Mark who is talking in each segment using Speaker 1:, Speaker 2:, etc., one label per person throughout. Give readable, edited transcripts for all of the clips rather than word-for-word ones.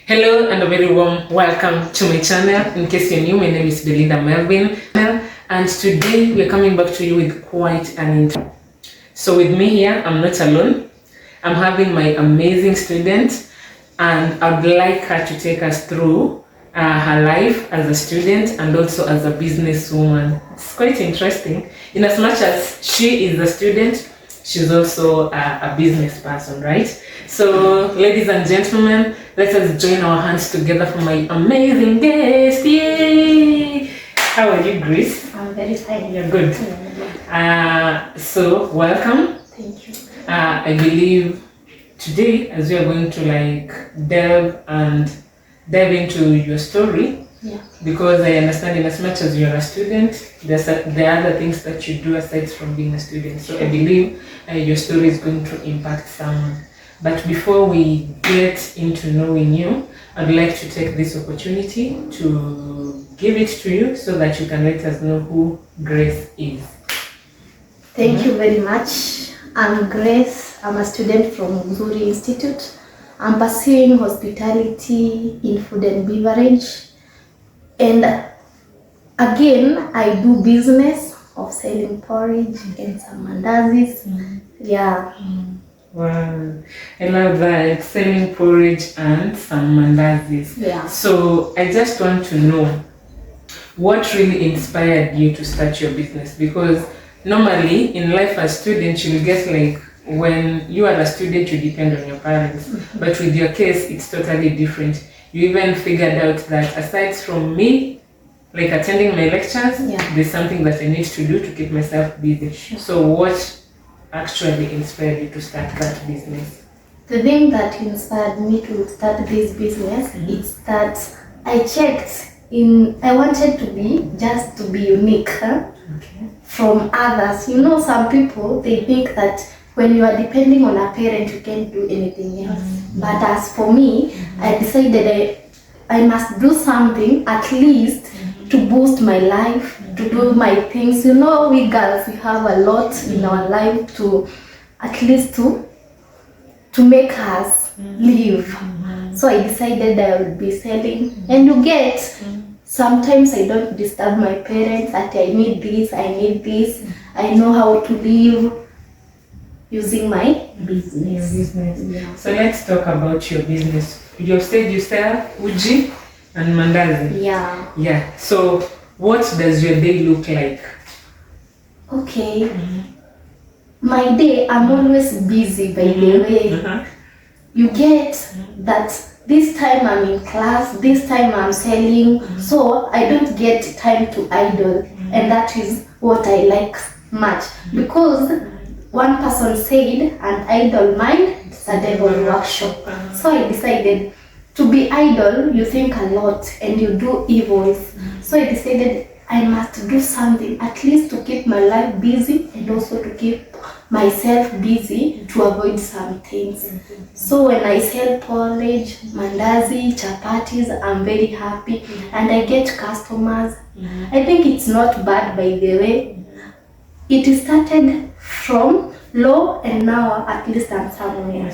Speaker 1: Hello and a very warm welcome to my channel. In case you're new, my name is Belinda Melvin, and today we're coming back to you with quite an intro. So with me here, I'm not alone. I'm having my amazing student, and I'd like her to take us through her life as a student and also as a businesswoman. It's quite interesting. In as much as she is a student, she's also a business person, right? So, ladies and gentlemen, let us join our hands together for my amazing guest. Yay! How are you, Grace?
Speaker 2: I'm very fine.
Speaker 1: You're good. So, welcome.
Speaker 2: Thank you.
Speaker 1: I believe today, as we are going to dive into your story, because I understand in as much as you're a student, there are other things that you do aside from being a student. So I believe your story is going to impact someone. But before we get into knowing you, I'd like to take this opportunity to give it to you so that you can let us know who Grace is.
Speaker 2: Thank you very much. I'm Grace. I'm a student from Uzuri Institute. I'm pursuing hospitality in food and beverage. And again, I do business of selling porridge and some mandazis. Yeah.
Speaker 1: Wow, I love that, selling porridge and some mandazis.
Speaker 2: Yeah.
Speaker 1: So I just want to know what really inspired you to start your business, because normally in life as students you'll get like, when you are a student you depend on your parents, but with your case it's totally different. You even figured out that aside from me like attending my lectures, there's something that I need to do to keep myself busy. So what actually inspired you to start that business?
Speaker 2: The thing that inspired me to start this business is that I wanted to be unique from others. You know, some people, they think that when you are depending on a parent, you can't do anything else. But as for me, I decided I must do something at least to boost my life, to do my things. You know, we girls, we have a lot in our life to at least to make us live. So I decided I would be selling. And you get, sometimes I don't disturb my parents that I need this. I know how to live using my business.
Speaker 1: Yeah. So let's talk about your business. You said you sell uji and mandazi. Yeah. So what does your day look like?
Speaker 2: Okay. My day, I'm always busy, by the way. You get that this time I'm in class, this time I'm selling, so I don't get time to idle. And that is what I like much, because one person said, an idle mind is a devil workshop. So I decided to be idle, you think a lot and you do evils. So I decided I must do something at least to keep my life busy and also to keep myself busy to avoid some things. So when I sell porridge, mandazi, chapatis, I'm very happy and I get customers. I think it's not bad, by the way. It started from low and now at least I'm somewhere.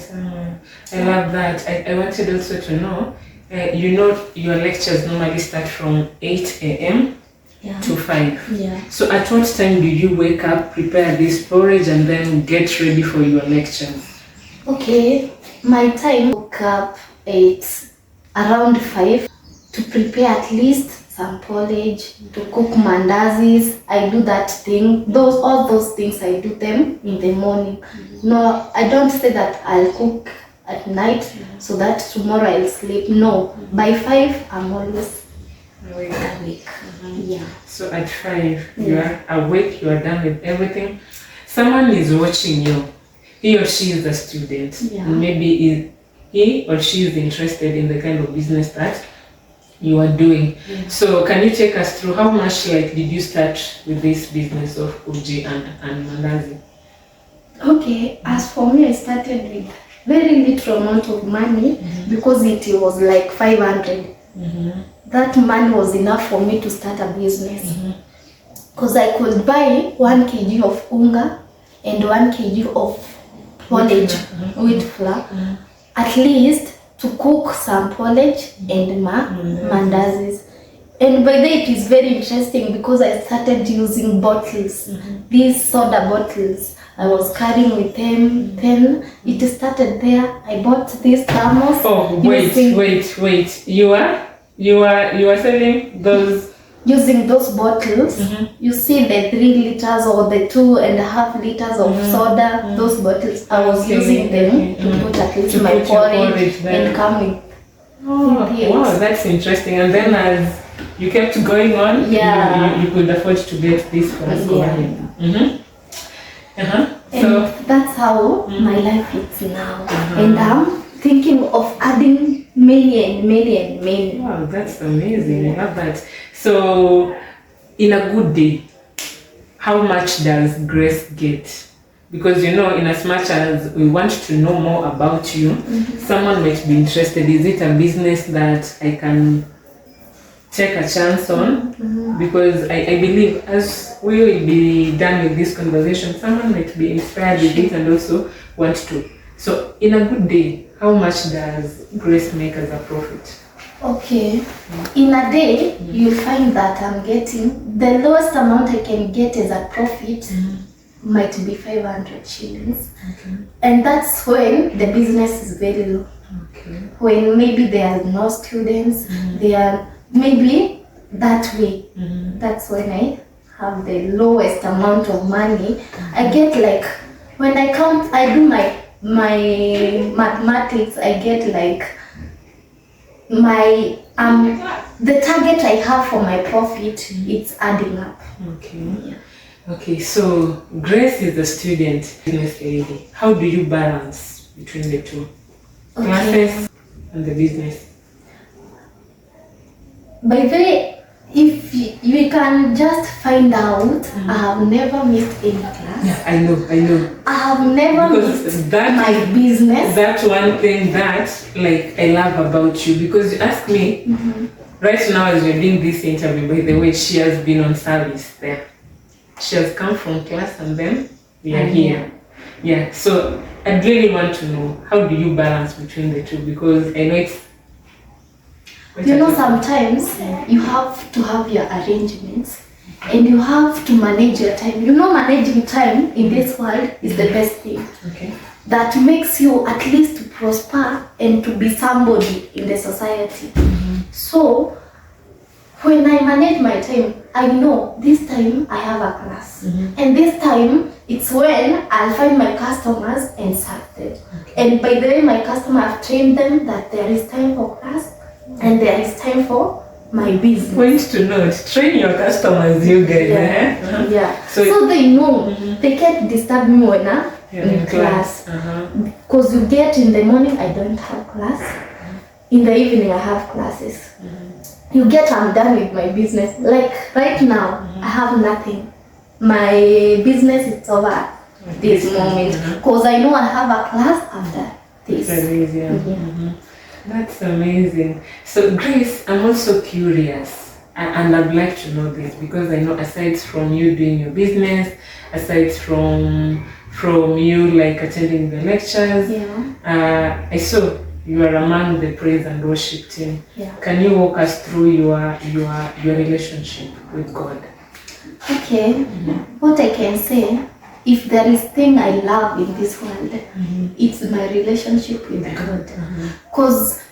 Speaker 1: I love that. I wanted also to know, your lectures normally start from 8 a.m. to 5. So at what time do you wake up, prepare this porridge and then get ready for your lectures?
Speaker 2: Okay, my time, woke up around 5 to prepare at least some porridge, to cook mandazis. I do that thing. All those things I do them in the morning. No, I don't say that I'll cook at night so that tomorrow I'll sleep. No, by 5 I'm always awake. Yeah.
Speaker 1: So at 5 you are awake, you are done with everything. Someone is watching you. He or she is a student. Maybe he or she is interested in the kind of business that you are doing. So can you take us through how much did you start with this business of uji and mandazi?
Speaker 2: Okay, as for me, I started with very little amount of money because it was like 500. That money was enough for me to start a business, because I could buy 1 kg of unga and 1 kg of porridge, wheat flour. At least to cook some porridge and mandazis. And by the way, it is very interesting because I started using bottles, these soda bottles. I was carrying with them. Then it started there. I bought this thermos.
Speaker 1: Oh, wait. You are selling those,
Speaker 2: using those bottles. You see the 3 liters or the 2.5 liters of soda. Those bottles. I was using them to put at least my porridge and come with.
Speaker 1: Wow, that's interesting. And then as you kept going on, you could afford to get this first.
Speaker 2: And
Speaker 1: So
Speaker 2: that's how my life is now. And I'm thinking of adding many.
Speaker 1: wow, that's amazing. I love that. So in a good day, how much does Grace get? Because in as much as we want to know more about you, someone might be interested. Is it a business that I can take a chance on? Because I believe as we will be done with this conversation, someone might be inspired with it and also want to. So in a good day, how much does Grace make as a profit?
Speaker 2: Okay, in a day, you'll find that I'm getting, the lowest amount I can get as a profit might be 500 shillings. And that's when the business is very low. When maybe there are no students, they are maybe that way. That's when I have the lowest amount of money. I get like, when I count, I do my mathematics, I get like my the target I have for my profit, it's adding up.
Speaker 1: Okay, so Grace is a student, business lady. How do you balance between the two? Classes and the business?
Speaker 2: By the way, if you can just find out, I have never missed any class.
Speaker 1: Yeah, I know.
Speaker 2: I have never missed my business.
Speaker 1: That's one thing that I love about you, because you ask me right now as we're doing this interview, by the way, she has been on service there. She has come from class and then we are here. Yeah, so I really want to know, how do you balance between the two? Because I know it's...
Speaker 2: sometimes you have to have your arrangements and you have to manage your time. Managing time in this world is the best thing. That makes you at least to prosper and to be somebody in the society. So, when I manage my time, I know this time I have a class. And this time, it's when I'll find my customers and serve them. And by the way, my customer, I've trained them that there is time for class and there is time for my business.
Speaker 1: Point to note, train your customers, you guys.
Speaker 2: So they know, they can't disturb me when I'm in class. Because you get in the morning, I don't have class. In the evening, I have classes. You get, I'm done with my business. Like right now, I have nothing. My business is over at this moment. Because I know I have a class after this.
Speaker 1: That's amazing. So Grace, I'm also curious, and I'd like to know this, because I know aside from you doing your business, aside from you attending the lectures, I saw you are among the praise and worship team. Can you walk us through your relationship with God?
Speaker 2: Okay. What I can say, if there is thing I love in this world, it's my relationship with God. Because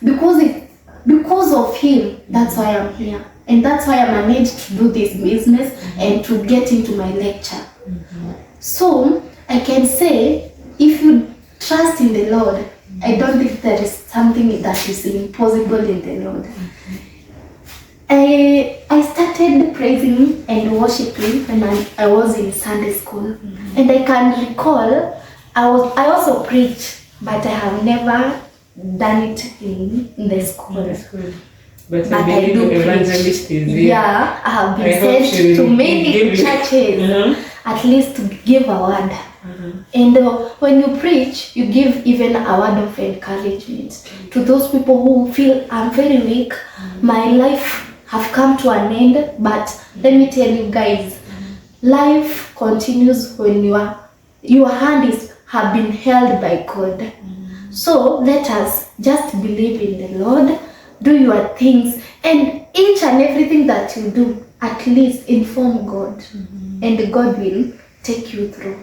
Speaker 2: of Him, that's why I'm here. And that's why I managed to do this business and to get into my lecture. So, I can say, if you trust in the Lord, I don't think there is something that is impossible in the Lord. I started praising and worshiping when I was in Sunday school. And I can recall, I also preach, but I have never done it in the school.
Speaker 1: But I do evangelist is here.
Speaker 2: Yeah, I have been sent to many churches, at least to give a word. And when you preach, you give even a word of encouragement to those people who feel I'm very weak, my life have come to an end, but let me tell you guys, life continues when your hand have been held by God. So let us just believe in the Lord, do your things, and each and everything that you do, at least inform God, and God will take you through.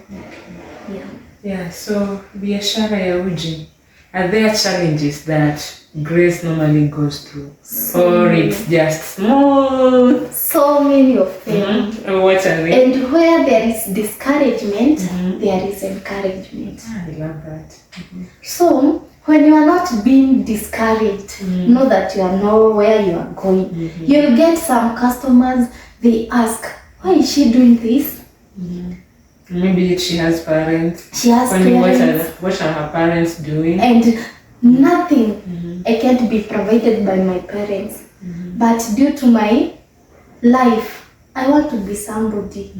Speaker 1: Yeah, so biashara ya uji, are there challenges that Grace normally goes through? Or it's just smooth?
Speaker 2: So many of them.
Speaker 1: What are they?
Speaker 2: And where there is discouragement, there is encouragement.
Speaker 1: I love that.
Speaker 2: So when you are not being discouraged, know that you are not where you are going. You'll get some customers, they ask, why is she doing this?
Speaker 1: Maybe she has parents.
Speaker 2: She has parents.
Speaker 1: What are her parents doing?
Speaker 2: And nothing I can't be provided by my parents. But due to my life, I want to be somebody.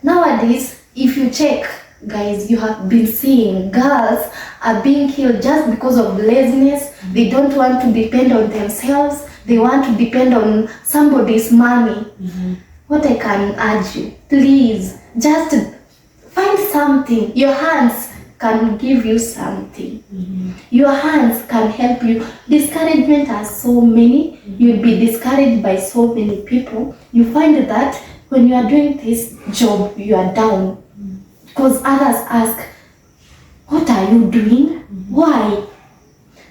Speaker 2: Nowadays, if you check, guys, you have been seeing girls are being killed just because of laziness. They don't want to depend on themselves. They want to depend on somebody's money. What I can urge you, please, just find something. Your hands can give you something. Your hands can help you. Discouragement has so many. You'll be discouraged by so many people. You find that when you are doing this job, you are down. Because others ask, what are you doing? Why?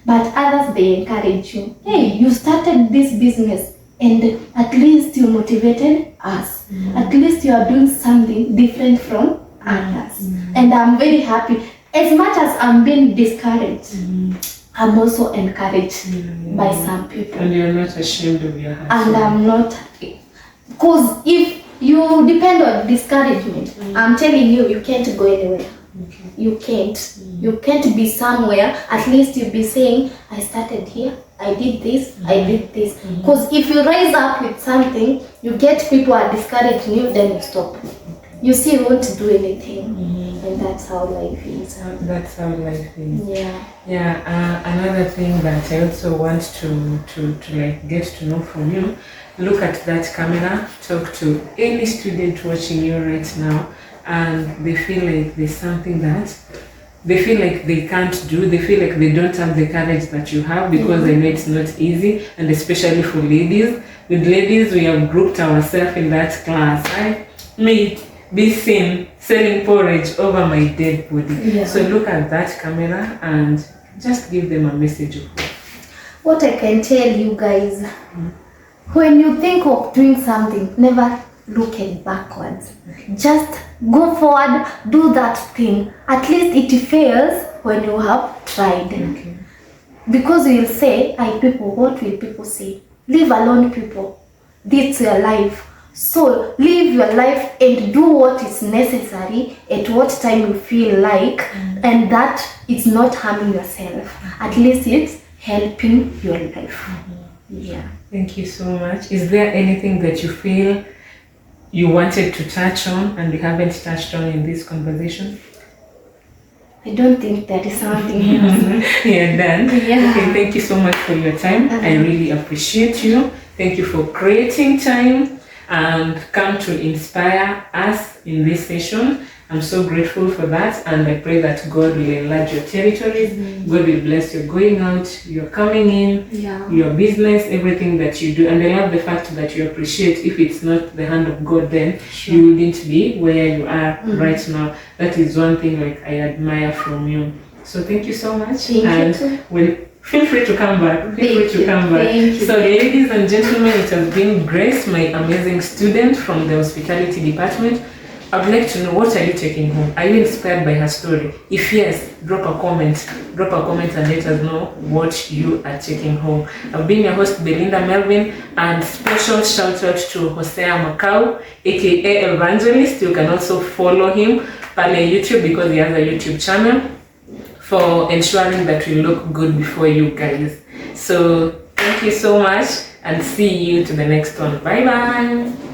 Speaker 2: But others, they encourage you. Hey, you started this business and at least you motivated us. At least you are doing something different from others. And I'm very happy. As much as I'm being discouraged, I'm also encouraged by some people.
Speaker 1: And you're not ashamed of your hustle.
Speaker 2: And I'm not. Because if you depend on discouragement, I'm telling you, you can't go anywhere. You can't. You can't be somewhere. At least you'll be saying, I started here, I did this, I did this. Because if you rise up with something, you get people are discouraging you, then you stop. You see, you won't do anything. And that's how life is.
Speaker 1: That's how life is.
Speaker 2: Yeah.
Speaker 1: Another thing that I also want to like get to know from you, look at that camera, talk to any student watching you right now, and they feel like there's something that they feel like they can't do, they feel like they don't have the courage that you have, because I know it's not easy, and especially for ladies. With ladies, we have grouped ourselves in that class. Me, be seen selling porridge over my dead body. So look at that camera and just give them a message of hope.
Speaker 2: What I can tell you guys, when you think of doing something, never look at backwards. Just go forward, do that thing. At least it fails when you have tried. Because you'll say, people, what will people say? Leave alone people. This is your life. So live your life and do what is necessary at what time you feel like, and that is not harming yourself. At least it's helping your life. Yeah.
Speaker 1: Thank you so much. Is there anything that you feel you wanted to touch on and we haven't touched on in this conversation?
Speaker 2: I don't think there is something else.
Speaker 1: You're done.
Speaker 2: Yeah.
Speaker 1: Okay, thank you so much for your time. I really appreciate you. Thank you for creating time and come to inspire us in this session. I'm so grateful for that, and I pray that God will enlarge your territories. God will bless your going out, your coming in, your business, everything that you do. And I love the fact that you appreciate, if it's not the hand of God, then you wouldn't be where you are right now. That is one thing like I admire from you. So thank you so much. Feel free to come back. So ladies and gentlemen, it has been Grace, my amazing student from the hospitality department. I'd like to know, what are you taking home? Are you inspired by her story? If yes, drop a comment and let us know what you are taking home. I've been your host, Belinda Melvin, and special shout out to Hosea Macau, aka Evangelist. You can also follow him on YouTube because he has a YouTube channel for ensuring that we look good before you guys. So thank you so much and see you to the next one. Bye bye.